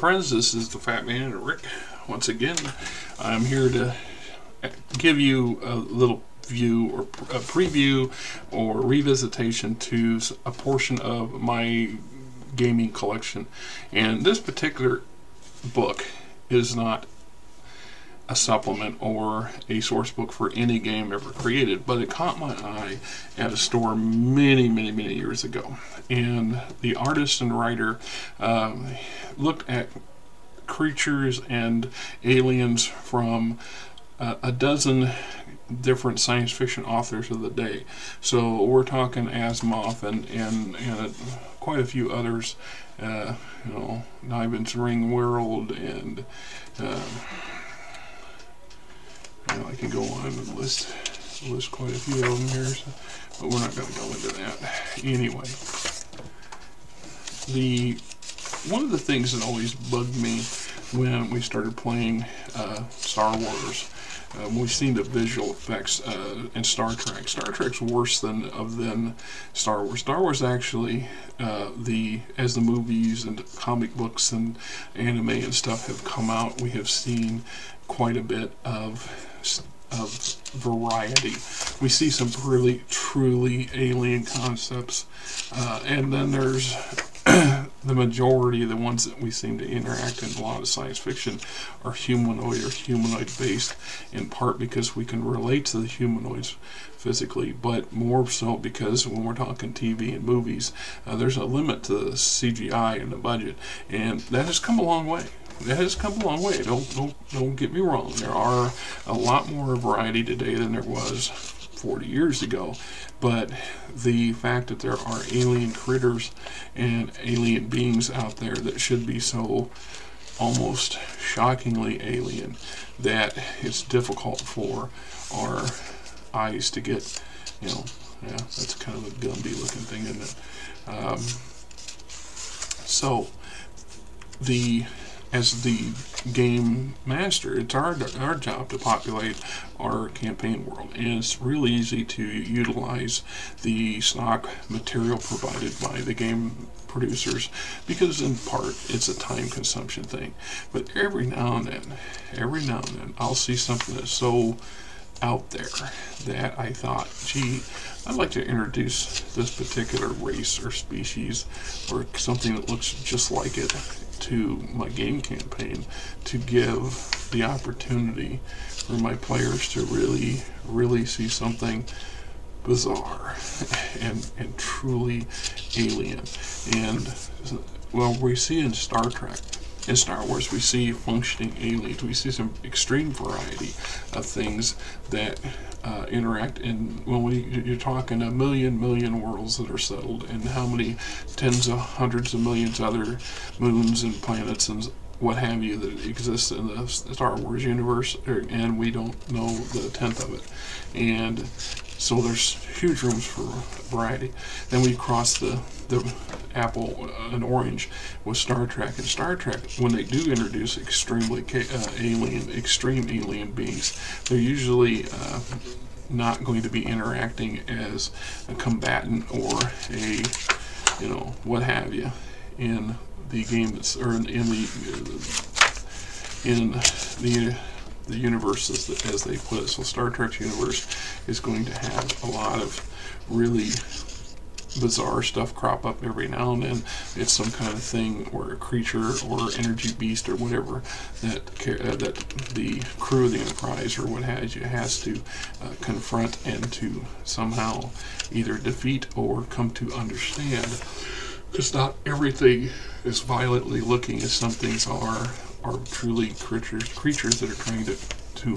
friends, this is the Fat Man and Rick. Once again, I'm here to give you a little view or a preview or revisitation to a portion of my gaming collection. And this particular book is not a supplement or a source book for any game ever created, but it caught my eye at a store many years ago. And the artist and writer looked at creatures and aliens from a dozen different science fiction authors of the day. So we're talking Asimov and quite a few others, you know, Niven's Ring World, and you know, I can go on and list quite a few of them here, so, but we're not going to go into that. Anyway, one of the things that always bugged me when we started playing Star Wars, we've seen the visual effects in Star Trek. Star Trek's worse than Star Wars. Star Wars actually, as the movies and comic books and anime and stuff have come out, we have seen quite a bit of variety. We see some really truly alien concepts, and then there's the majority of the ones that we seem to interact in a lot of science fiction are humanoid or humanoid based, in part because we can relate to the humanoids physically, but more so because when we're talking TV and movies, there's a limit to the CGI and the budget, and that has come a long way. That has come a long way. Don't get me wrong. There are a lot more variety today than there was 40 years ago, but the fact that there are alien critters and alien beings out there that should be so almost shockingly alien that it's difficult for our eyes to get, you know, yeah, that's kind of a Gumby looking thing, isn't it? So as the game master, it's our job to populate our campaign world, and it's really easy to utilize the stock material provided by the game producers because in part it's a time consumption thing. But every now and then I'll see something that's so out there that I thought, gee, I'd like to introduce this particular race or species or something that looks just like it to my game campaign, to give the opportunity for my players to really see something bizarre and truly alien. And well, we see in Star Trek, in Star Wars, we see functioning aliens. We see some extreme variety of things that interact in, well, you're talking a million worlds that are settled, and how many tens of hundreds of millions other moons and planets and what have you that exist in the Star Wars universe, and we don't know the tenth of it. And so there's huge rooms for variety. Then we cross the apple and orange with Star Trek. And Star Trek, when they do introduce extreme alien beings, they're usually not going to be interacting as a combatant or a, you know, what have you, in the game that's, or in the universe as they put it. So Star Trek's universe is going to have a lot of really bizarre stuff crop up every now and then. It's some kind of thing where a creature or energy beast or whatever that the crew of the Enterprise or what have you has to confront and to somehow either defeat or come to understand. Because not everything is violently looking, as some things are truly creatures that are trying to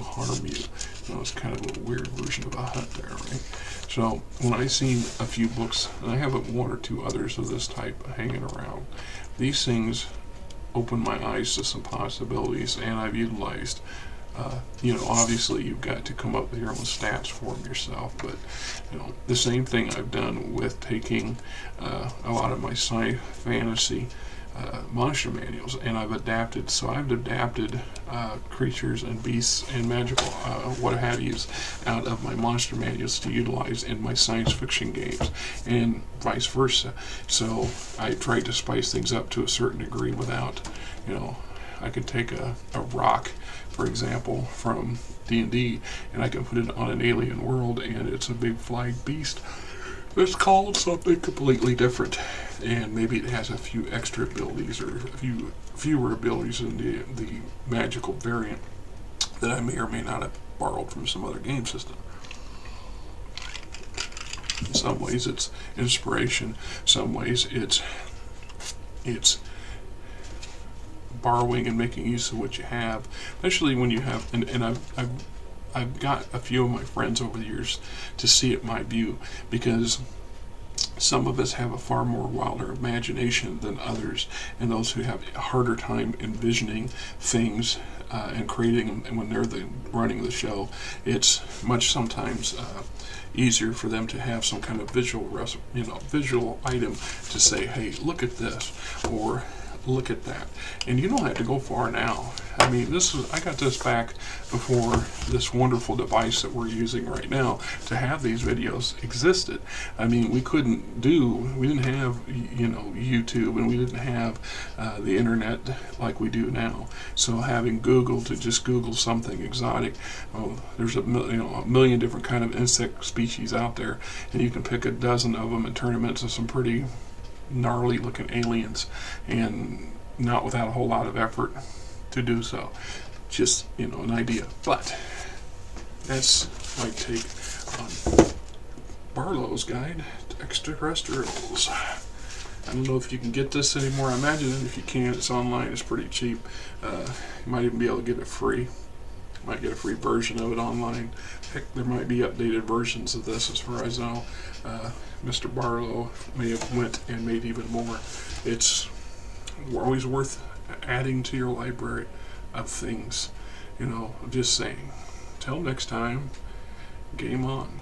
harm you. You know, it's kind of a weird version of a hunt there, right? So when I seen a few books, and I have one or two others of this type hanging around, these things open my eyes to some possibilities, and I've utilized, you know, obviously you've got to come up with your own stats for them yourself, but you know, the same thing I've done with taking a lot of my sci-fantasy monster manuals, and I've adapted creatures and beasts and magical what have yous out of my monster manuals to utilize in my science fiction games, and vice versa. So I tried to spice things up to a certain degree without, you know, I could take a rock, for example, from D&D, and I can put it on an alien world, and it's a big flying beast. It's called something completely different, and maybe it has a few extra abilities or a fewer abilities in the magical variant that I may or may not have borrowed from some other game system. In some ways it's inspiration, some ways it's borrowing and making use of what you have, especially when you have, and I've got a few of my friends over the years to see it my view, because some of us have a far more wilder imagination than others, and those who have a harder time envisioning things and creating them, and when they're running the show, it's much sometimes easier for them to have some kind of visual item to say, hey, look at this, or look at that. And you don't have to go far now. I mean, I got this back before this wonderful device that we're using right now to have these videos existed. I mean, we didn't have, you know, YouTube, and we didn't have the internet like we do now. So having Google to just Google something exotic, there's a million different kind of insect species out there, and you can pick a dozen of them and turn them into some pretty gnarly looking aliens, and not without a whole lot of effort to do so. Just, you know, an idea. But that's my take on Barlowe's Guide to Extraterrestrials. I don't know if you can get this anymore. I imagine if you can, it's online, it's pretty cheap. You might even be able to get it free. You might get a free version of it online. Heck, there might be updated versions of this as far as I know. Mr. Barlowe may have went and made even more. It's always worth adding to your library of things. You know, just saying. Till next time, game on.